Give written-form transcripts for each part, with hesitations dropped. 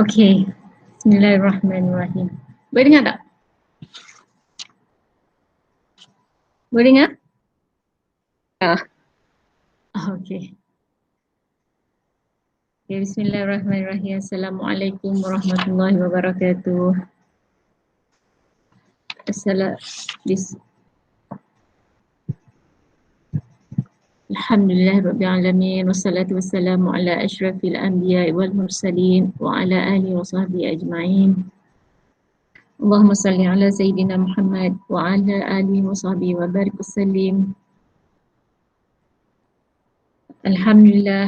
Okey. Bismillahirrahmanirrahim. Boleh dengar tak? Boleh dengar? Okey. Okay, bismillahirrahmanirrahim. Assalamualaikum warahmatullahi wabarakatuh. Alhamdulillahirrabbilalamin. Wassalatu wassalamu ala ashrafil anbiya wal mursalin wa ala alihi wa sahbihi ajma'in. Allahumma salli ala Sayyidina Muhammad wa ala alihi wa sahbihi wa barik wasallim. Alhamdulillah.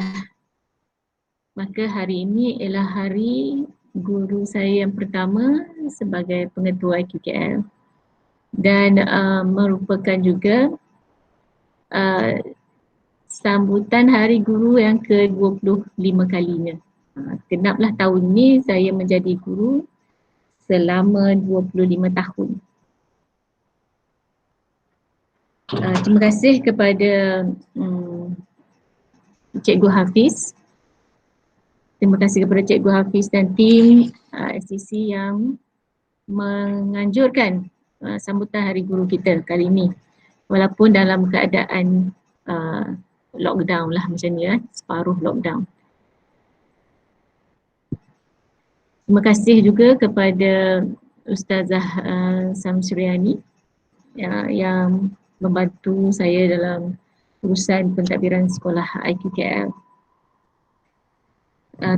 Maka hari ini ialah hari guru saya yang pertama sebagai pengetua IQKL dan merupakan juga sambutan hari guru yang ke-25 kalinya. Genaplah tahun ini saya menjadi guru selama 25 tahun. Terima kasih kepada Cikgu Hafiz. Terima kasih kepada Cikgu Hafiz dan tim SCC yang menganjurkan sambutan hari guru kita kali ini. Walaupun dalam keadaan lockdown lah macam ni, separuh lockdown. Terima kasih juga kepada Ustazah Samsuriani yang membantu saya dalam urusan pentadbiran sekolah IQKL.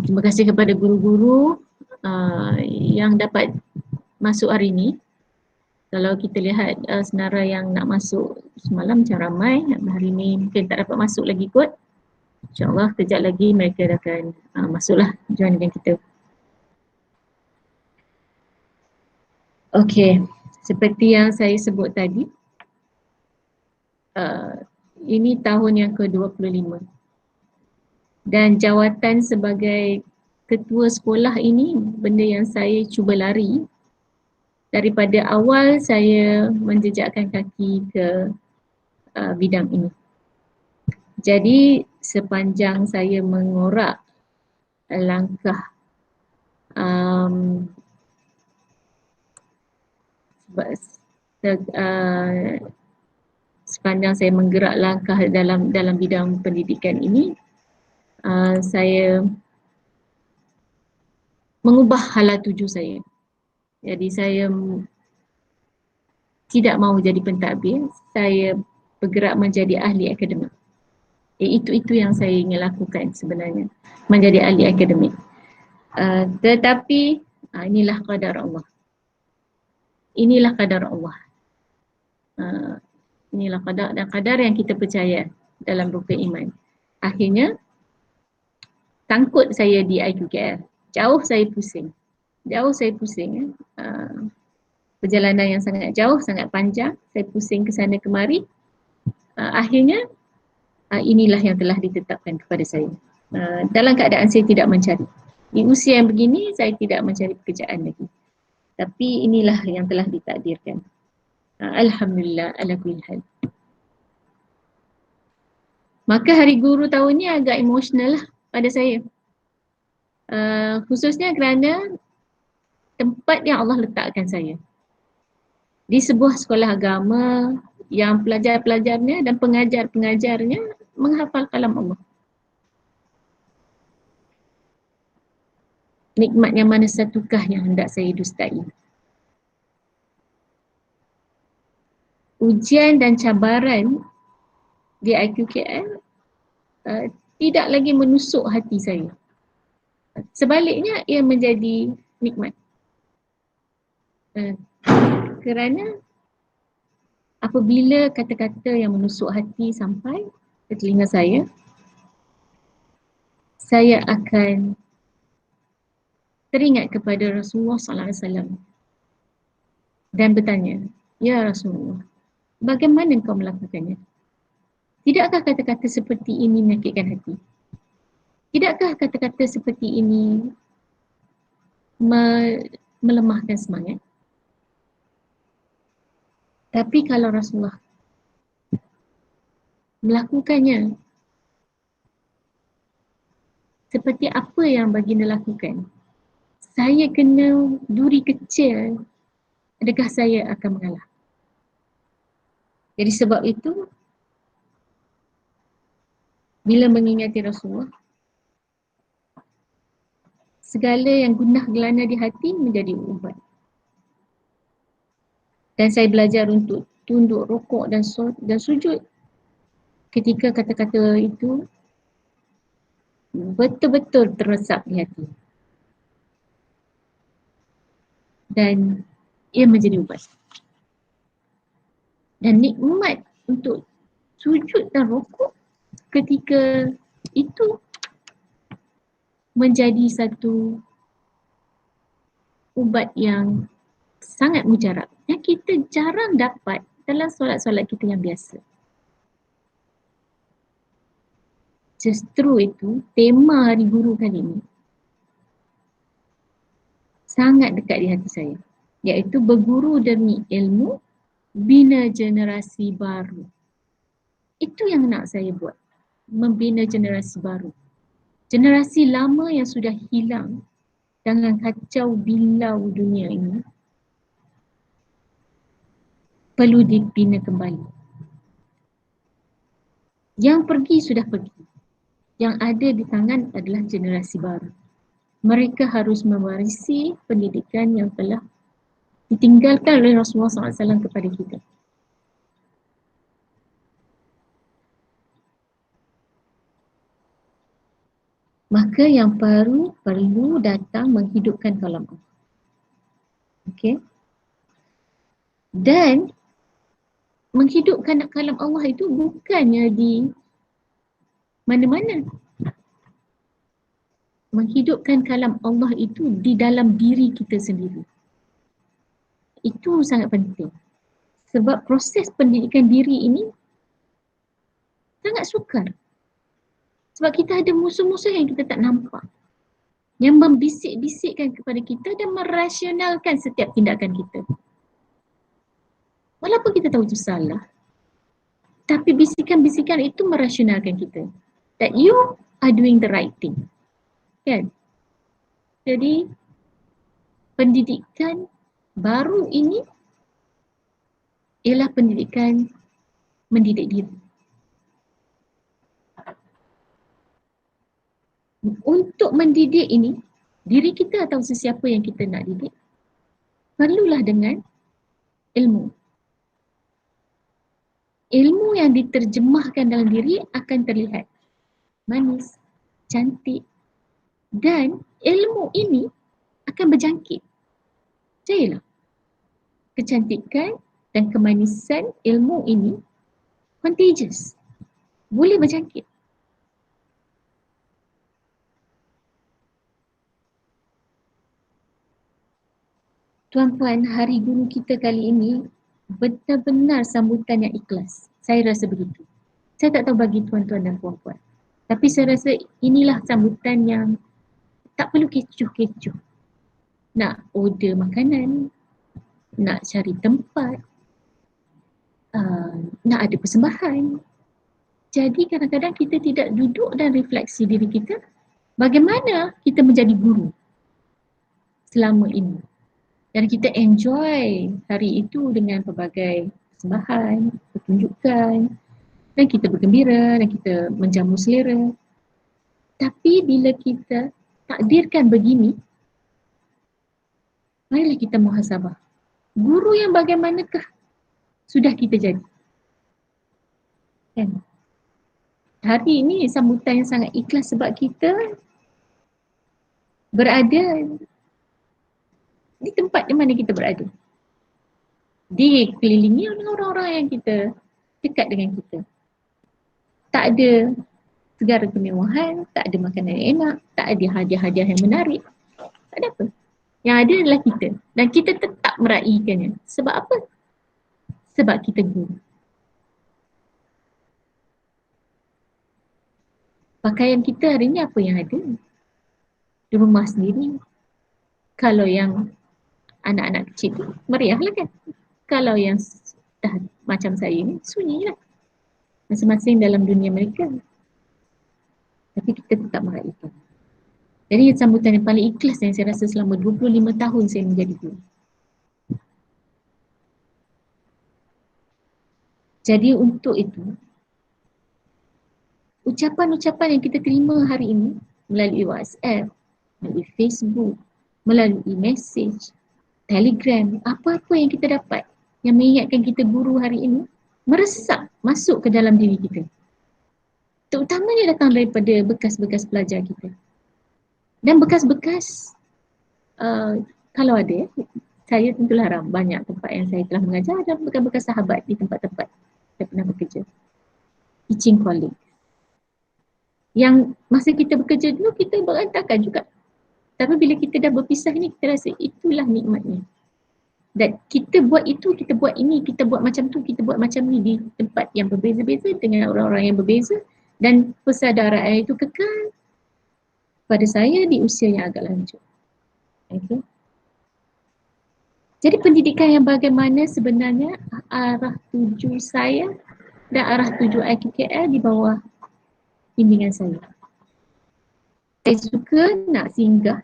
Terima kasih kepada guru-guru yang dapat masuk hari ini. Kalau kita lihat senara yang nak masuk semalam macam ramai, hari ini mungkin tak dapat masuk lagi kot. InsyaAllah kejap lagi mereka akan masuklah join dengan kita. Okey, seperti yang saya sebut tadi, ini tahun yang ke-25 dan jawatan sebagai ketua sekolah ini benda yang saya cuba lari daripada awal saya menjejakkan kaki ke bidang ini. Jadi sepanjang saya mengorak langkah sepanjang saya menggerak langkah dalam bidang pendidikan ini, saya mengubah hala tuju saya. Jadi saya tidak mahu jadi pentadbir, saya bergerak menjadi ahli akademik. Itu yang saya ingin lakukan sebenarnya, menjadi ahli akademik. Tetapi inilah qadar Allah. Inilah qadar Allah. Inilah qadar dan qadar yang kita percaya dalam rukun iman. Akhirnya sangkut saya di IQKL. Jauh saya pusing. Perjalanan yang sangat jauh, sangat panjang. Saya pusing ke sana kemari. Akhirnya inilah yang telah ditetapkan kepada saya. Dalam keadaan saya tidak mencari. Di usia yang begini saya tidak mencari pekerjaan lagi. Tapi inilah yang telah ditakdirkan. Alhamdulillah ala kulli hal. Maka hari guru tahun ni agak emosional lah pada saya. Khususnya kerana tempat yang Allah letakkan saya. Di sebuah sekolah agama yang pelajar-pelajarnya dan pengajar-pengajarnya menghafal kalam Allah. Nikmat yang mana satukah yang hendak saya dustai? Ujian dan cabaran di IQKL tidak lagi menusuk hati saya. Sebaliknya ia menjadi nikmat. Kerana apabila kata-kata yang menusuk hati sampai ke telinga saya akan teringat kepada Rasulullah SAW dan bertanya, ya Rasulullah, bagaimana engkau melakukannya? Tidakkah kata-kata seperti ini menyakitkan hati? Tidakkah kata-kata seperti ini melemahkan semangat? Tapi kalau Rasulullah melakukannya seperti apa yang baginda lakukan, saya kena duri kecil, adakah saya akan mengalah? Jadi sebab itu, bila mengingati Rasulullah, segala yang gundah gelana di hati menjadi ubat. Dan saya belajar untuk tunduk rukuk dan sujud ketika kata-kata itu betul-betul terresap di hati. Dan ia menjadi ubat. Dan nikmat untuk sujud dan rukuk ketika itu menjadi satu ubat yang sangat mujarab yang kita jarang dapat dalam solat-solat kita yang biasa. Justru itu tema Hari Guru kali ini sangat dekat di hati saya, iaitu berguru demi ilmu, bina generasi baru. Itu yang nak saya buat, membina generasi baru. Generasi lama yang sudah hilang dengan kacau bilau dunia ini perlu dibina kembali. Yang pergi sudah pergi. Yang ada di tangan adalah generasi baru. Mereka harus mewarisi pendidikan yang telah ditinggalkan oleh Rasulullah SAW kepada kita. Maka yang baru perlu datang menghidupkan kalam Allah. Okey. Dan menghidupkan kalam Allah itu bukannya di mana-mana. Menghidupkan kalam Allah itu di dalam diri kita sendiri. Itu sangat penting. Sebab proses pendidikan diri ini sangat sukar. Sebab kita ada musuh-musuh yang kita tak nampak. Yang membisik-bisikkan kepada kita dan merasionalkan setiap tindakan kita. Walaupun kita tahu itu salah. Tapi bisikan-bisikan itu merasionalkan kita. That you are doing the right thing. Kan? Jadi, pendidikan baru ini ialah pendidikan mendidik diri. Untuk mendidik ini, diri kita atau sesiapa yang kita nak didik, perlulah dengan ilmu. Ilmu yang diterjemahkan dalam diri akan terlihat manis, cantik, dan ilmu ini akan berjangkit. Percayalah, kecantikan dan kemanisan ilmu ini contagious, boleh berjangkit. Tuan-tuan, Hari Guru kita kali ini benar-benar sambutan yang ikhlas. Saya rasa begitu. Saya tak tahu bagi tuan-tuan dan puan-puan. Tapi saya rasa inilah sambutan yang tak perlu kecoh-kecoh. Nak order makanan, nak cari tempat, nak ada persembahan. Jadi kadang-kadang kita tidak duduk dan refleksi diri kita, bagaimana kita menjadi guru selama ini. Dan kita enjoy hari itu dengan pelbagai persembahan, pertunjukan, dan kita bergembira dan kita menjamu selera. Tapi bila kita takdirkan begini, marilah kita muhasabah. Guru yang bagaimanakah sudah kita jadi? Kan? Hari ini sambutan yang sangat ikhlas sebab kita berada di tempat di mana kita berada. Dikelilingi oleh orang-orang yang kita dekat dengan kita. Tak ada segala kemewahan, tak ada makanan yang enak, tak ada hadiah-hadiah yang menarik. Tak ada apa. Yang ada adalah kita. Dan kita tetap meraihkannya. Sebab apa? Sebab kita guru. Pakaian kita hari ni apa yang ada? Di rumah sendiri. Kalau yang anak-anak kecil tu meriah lah kan. Kalau yang dah macam saya ni, sunyi lah. Masing-masing dalam dunia mereka. Tapi kita tetap meraihkan. Jadi sambutan yang paling ikhlas yang saya rasa selama 25 tahun saya menjadi guru. Jadi untuk itu, ucapan-ucapan yang kita terima hari ini melalui WhatsApp, melalui Facebook, melalui message, Telegram, apa-apa yang kita dapat yang mengingatkan kita guru hari ini meresap masuk ke dalam diri kita. Terutamanya datang daripada bekas-bekas pelajar kita. Dan bekas-bekas kalau ada, saya tentulah banyak tempat yang saya telah mengajar dan bekas-bekas sahabat di tempat-tempat saya pernah bekerja. Teaching colleague. Yang masa kita bekerja dulu kita berantakan juga. Tapi bila kita dah berpisah ni kita rasa itulah nikmatnya. Dan kita buat itu, kita buat ini, kita buat macam tu, kita buat macam ni di tempat yang berbeza-beza dengan orang-orang yang berbeza dan persaudaraan itu kekal pada saya di usia yang agak lanjut. Okay. Jadi pendidikan yang bagaimana sebenarnya arah tuju saya dan arah tuju IQKL di bawah bimbingan saya. Saya suka nak singgah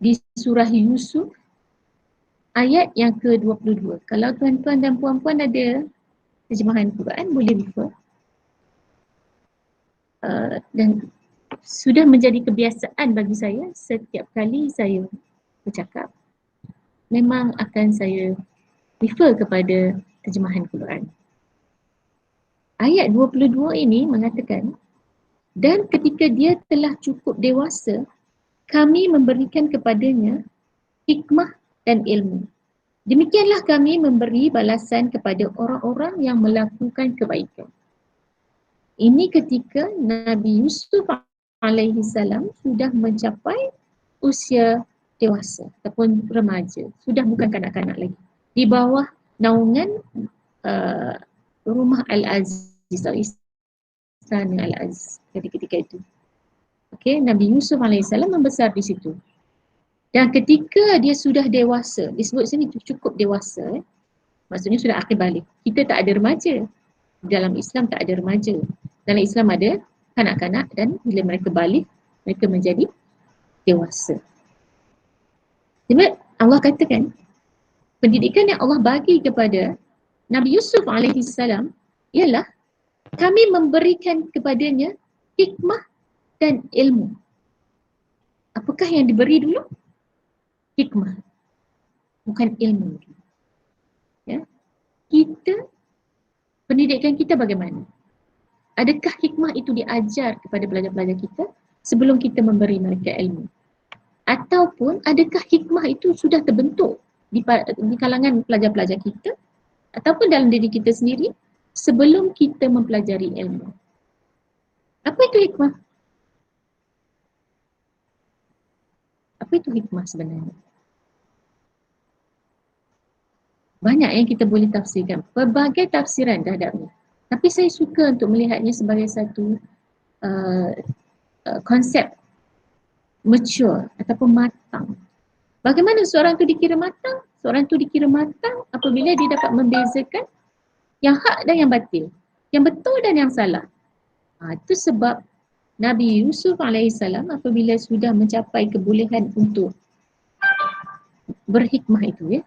di surah Yusuf ayat yang ke-22. Kalau tuan-tuan dan puan-puan ada terjemahan Quran boleh refer. Dan sudah menjadi kebiasaan bagi saya setiap kali saya bercakap memang akan saya refer kepada terjemahan Quran. Ayat 22 ini mengatakan, dan ketika dia telah cukup dewasa, kami memberikan kepadanya hikmah dan ilmu. Demikianlah kami memberi balasan kepada orang-orang yang melakukan kebaikan. Ini ketika Nabi Yusuf alaihi salam sudah mencapai usia dewasa ataupun remaja, sudah bukan kanak-kanak lagi. Di bawah naungan rumah Al-Aziz atau istana Al-Aziz ketika itu. Okay, Nabi Yusuf AS membesar di situ. Dan ketika dia sudah dewasa, disebut sini cukup dewasa, maksudnya sudah akhir balik. Kita tak ada remaja. Dalam Islam tak ada remaja. Dalam Islam ada kanak-kanak dan bila mereka balik, mereka menjadi dewasa. Jadi Allah katakan, pendidikan yang Allah bagi kepada Nabi Yusuf AS ialah kami memberikan kepadanya hikmah dan ilmu. Apakah yang diberi dulu? Hikmah, bukan ilmu. Ya. Kita, pendidikan kita bagaimana? Adakah hikmah itu diajar kepada pelajar-pelajar kita sebelum kita memberi mereka ilmu? Ataupun adakah hikmah itu sudah terbentuk di kalangan pelajar-pelajar kita ataupun dalam diri kita sendiri sebelum kita mempelajari ilmu? Apa itu hikmah? Apa itu hikmah sebenarnya? Banyak yang kita boleh tafsirkan. Pelbagai tafsiran terhadap ini. Tapi saya suka untuk melihatnya sebagai satu konsep mature ataupun matang. Bagaimana seorang tu dikira matang? Seorang tu dikira matang apabila dia dapat membezakan yang hak dan yang batil, yang betul dan yang salah. Itu sebab Nabi Yusuf AS apabila sudah mencapai kebolehan untuk berhikmah itu, ya,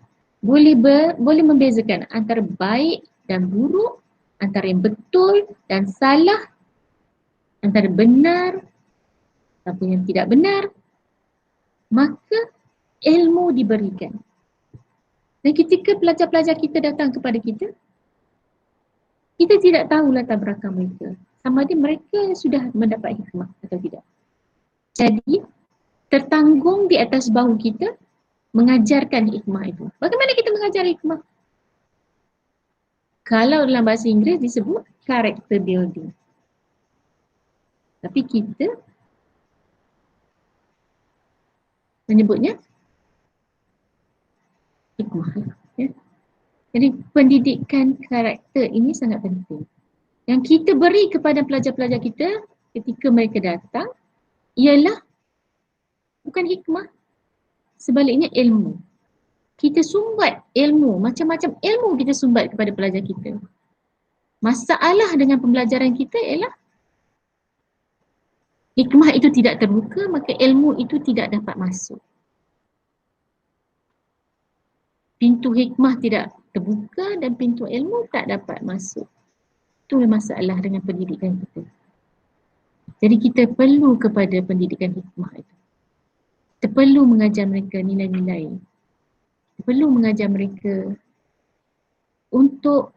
boleh membezakan antara baik dan buruk, antara yang betul dan salah, antara benar ataupun yang tidak benar, maka ilmu diberikan. Dan ketika pelajar-pelajar kita datang kepada kita, kita tidak tahu latar belakang mereka. Sama ada mereka sudah mendapat hikmah atau tidak. Jadi, tertanggung di atas bahu kita mengajarkan hikmah itu. Bagaimana kita mengajar hikmah? Kalau dalam bahasa Inggeris disebut character building. Tapi kita menyebutnya hikmah. Ya. Jadi pendidikan karakter ini sangat penting. Yang kita beri kepada pelajar-pelajar kita ketika mereka datang ialah bukan hikmah, sebaliknya ilmu. Kita sumbat ilmu, macam-macam ilmu kita sumbat kepada pelajar kita. Masalah dengan pembelajaran kita ialah hikmah itu tidak terbuka, maka ilmu itu tidak dapat masuk. Pintu hikmah tidak terbuka dan pintu ilmu tak dapat masuk. Itulah masalah dengan pendidikan kita. Jadi kita perlu kepada pendidikan hikmah itu. Kita perlu mengajar mereka nilai-nilai. Kita perlu mengajar mereka untuk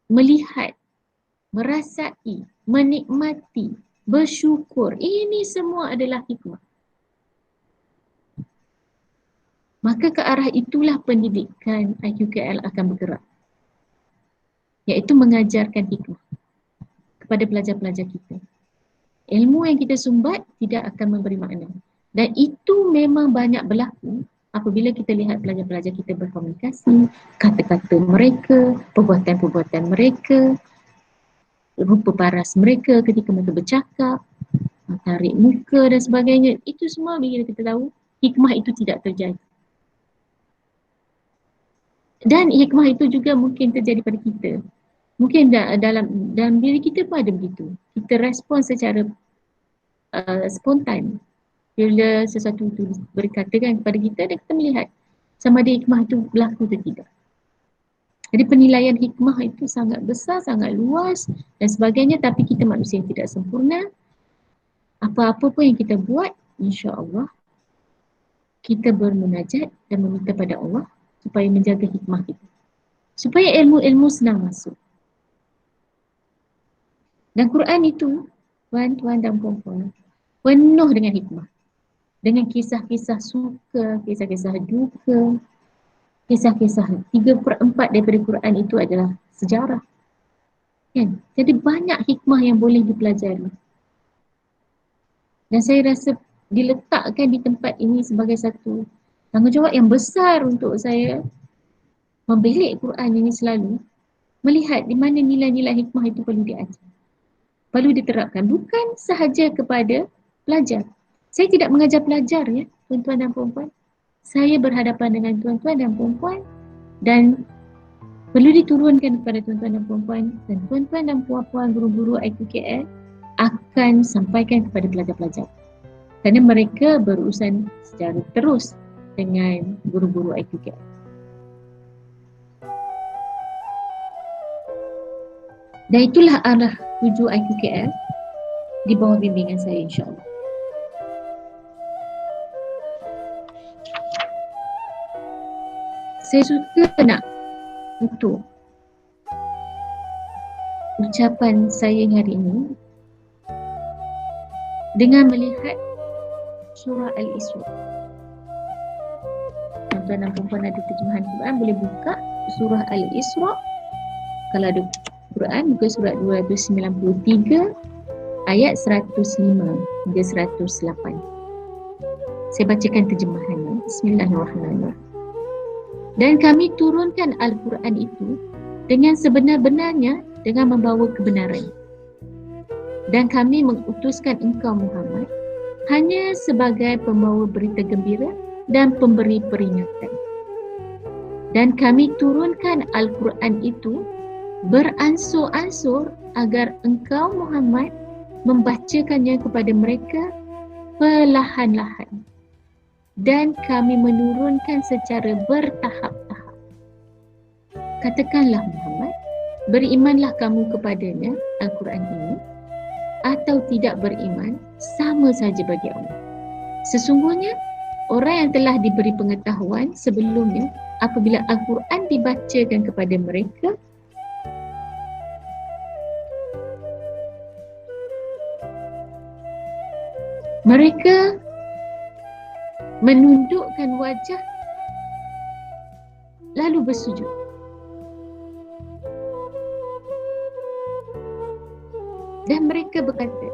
melihat, merasai, menikmati, bersyukur. Ini semua adalah hikmah. Maka ke arah itulah pendidikan IQKL akan bergerak. Iaitu mengajarkan hikmah kepada pelajar-pelajar kita. Ilmu yang kita sumbat tidak akan memberi makna. Dan itu memang banyak berlaku apabila kita lihat pelajar-pelajar kita berkomunikasi, kata-kata mereka, perbuatan-perbuatan mereka, rupa paras mereka ketika mereka bercakap, tarik muka dan sebagainya. Itu semua bila kita tahu hikmah itu tidak terjadi. Dan hikmah itu juga mungkin terjadi pada kita. Mungkin dalam diri kita pun ada begitu. Kita respon secara spontan bila sesuatu itu berkatakan kepada kita dan kita melihat sama ada hikmah itu berlaku atau tidak. Jadi penilaian hikmah itu sangat besar, sangat luas dan sebagainya, tapi kita manusia yang tidak sempurna. Apa-apa pun yang kita buat, insya-Allah kita bermunajat dan meminta pada Allah supaya menjaga hikmah kita. Supaya ilmu-ilmu senang masuk. Dan Quran itu, tuan-tuan dan puan-puan, penuh dengan hikmah. Dengan kisah-kisah suka, kisah-kisah duka, kisah-kisah 3/4 daripada Quran itu adalah sejarah. Kan? Jadi banyak hikmah yang boleh dipelajari. Dan saya rasa diletakkan di tempat ini sebagai satu tanggungjawab yang besar untuk saya membelik Quran ini selalu, melihat di mana nilai-nilai hikmah itu perlu diajar. Perlu diterapkan bukan sahaja kepada pelajar. Saya tidak mengajar pelajar ya, tuan-tuan dan puan-puan. Saya berhadapan dengan tuan-tuan dan puan-puan dan perlu diturunkan kepada tuan-tuan dan puan-puan, dan tuan-tuan dan puan-puan guru-guru IQKL akan sampaikan kepada pelajar-pelajar. Kerana mereka berurusan secara terus dengan guru-guru IQKL. Dan itulah arah tuju IQKL di bawah bimbingan saya, insya-Allah. Saya suka nak untuk ucapan saya hari ini dengan melihat surah Al-Isra. Tuan-tuan dan puan-puan ada terjemahan Quran, boleh buka surah Al-Isra. Kalau ada Quran, buka surat 293 ayat 105 hingga 108. Saya bacakan terjemahannya. Bismillahirrahmanirrahim. Dan kami turunkan Al-Quran itu dengan sebenar-benarnya dengan membawa kebenaran. Dan kami mengutuskan engkau Muhammad hanya sebagai pembawa berita gembira dan pemberi peringatan. Dan kami turunkan Al-Quran itu beransur-ansur agar engkau Muhammad membacakannya kepada mereka perlahan-lahan. Dan kami menurunkan secara bertahap-tahap. Katakanlah Muhammad, berimanlah kamu kepadanya, Al-Quran ini, atau tidak beriman, sama saja bagi Allah. Sesungguhnya, orang yang telah diberi pengetahuan sebelumnya, apabila Al-Quran dibacakan kepada mereka, mereka menundukkan wajah lalu bersujud. Dan mereka berkata,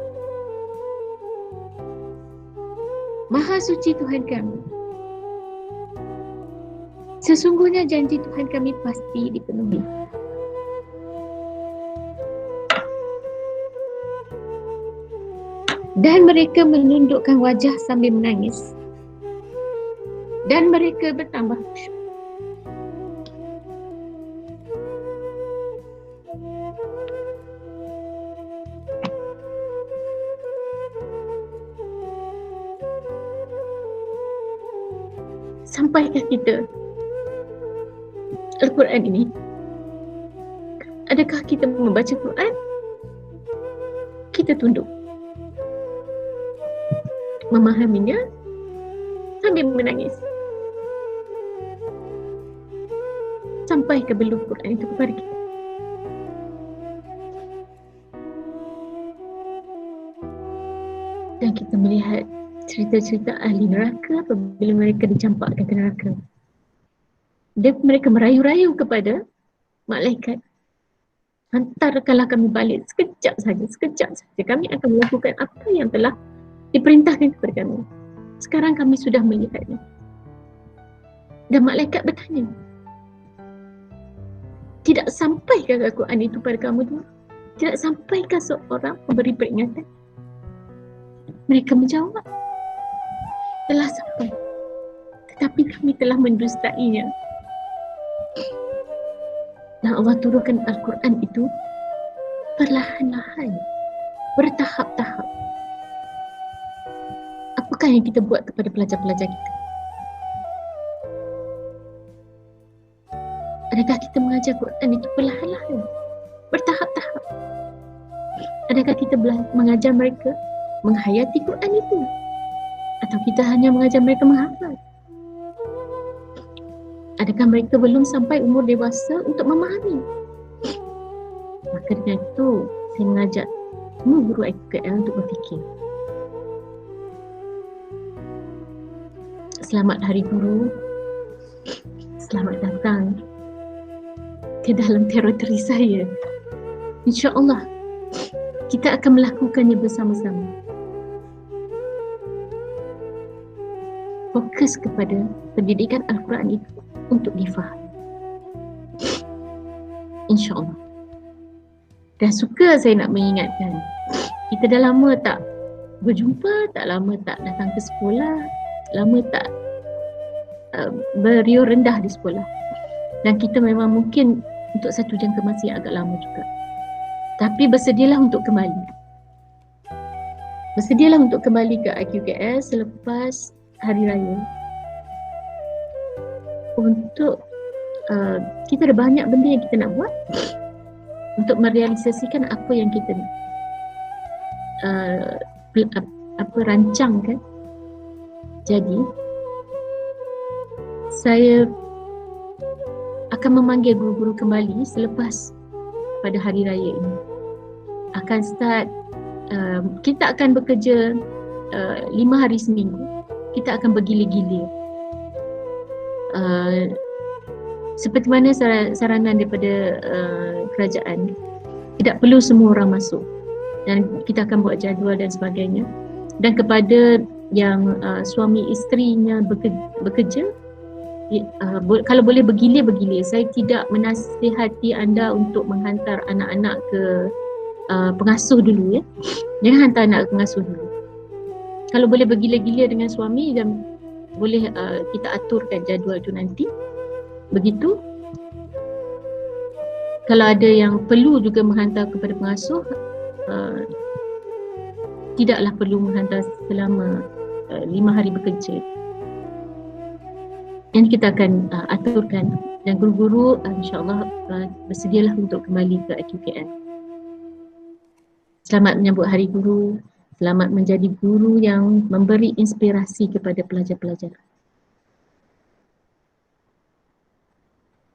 Maha suci Tuhan kami. Sesungguhnya janji Tuhan kami pasti dipenuhi. Dan mereka menundukkan wajah sambil menangis. Dan mereka bertambah khusyuk. Sampaikah kita Al-Quran ini? Adakah kita membaca Quran? Kita tunduk memahaminya sambil menangis. Sampaikah belum Quran itu kepada kita? Dan kita melihat cerita-cerita ahli neraka apabila mereka dicampakkan ke neraka. Mereka merayu-rayu kepada malaikat, hantarkanlah kami balik sekejap saja, sekejap saja. Kami akan melakukan apa yang telah diperintahkan kepada kami. Sekarang kami sudah melihatnya. Dan malaikat bertanya, tidak sampaikah Al-Quran itu pada kamu dulu? Tidak sampaikah seorang memberi peringatan? Mereka menjawab, telah sampai, tetapi kami telah mendustainya. Dan Allah turunkan Al-Quran itu perlahan-lahan, bertahap-tahap. Apakah yang kita buat kepada pelajar-pelajar kita? Adakah kita mengajar Quran itu perlahan-lahan, bertahap-tahap? Adakah kita mengajar mereka menghayati Quran itu? Atau kita hanya mengajar mereka menghafal? Adakah mereka belum sampai umur dewasa untuk memahami? Maka dengan itu, saya mengajak semua guru IQL untuk berfikir. Selamat Hari Guru. Selamat datang ke dalam teritori saya. InsyaAllah, kita akan melakukannya bersama-sama. Fokus kepada pendidikan Al-Quran itu untuk difahami. InsyaAllah. Dan suka saya nak mengingatkan, kita dah lama tak berjumpa, tak lama tak datang ke sekolah, lama tak beriuh rendah di sekolah. Dan kita memang mungkin untuk satu jangka masa yang agak lama juga. Tapi bersedialah untuk kembali. Bersedialah untuk kembali ke IQKS selepas Hari Raya. Untuk kita ada banyak benda yang kita nak buat untuk merealisasikan apa yang kita rancangkan. Jadi saya akan memanggil guru-guru kembali selepas pada Hari Raya ini. Akan start, kita akan bekerja 5 hari seminggu. Kita akan bergila-gila. Seperti mana saranan daripada kerajaan, tidak perlu semua orang masuk. Dan kita akan buat jadual dan sebagainya. Dan kepada yang suami isterinya bekerja, kalau boleh bergila-bergila. Saya tidak menasihati anda untuk menghantar anak-anak ke pengasuh dulu, ya. Jangan hantar anak ke pengasuh dulu. Kalau boleh bergila-gila dengan suami, dan boleh kita aturkan jadual tu nanti. Begitu. Kalau ada yang perlu juga menghantar kepada pengasuh, tidaklah perlu menghantar selama 5 hari bekerja. Yang kita akan aturkan, dan guru-guru insyaAllah bersedialah untuk kembali ke IQKL. Selamat menyambut Hari Guru. Selamat menjadi guru yang memberi inspirasi kepada pelajar-pelajar.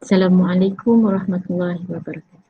Assalamualaikum warahmatullahi wabarakatuh.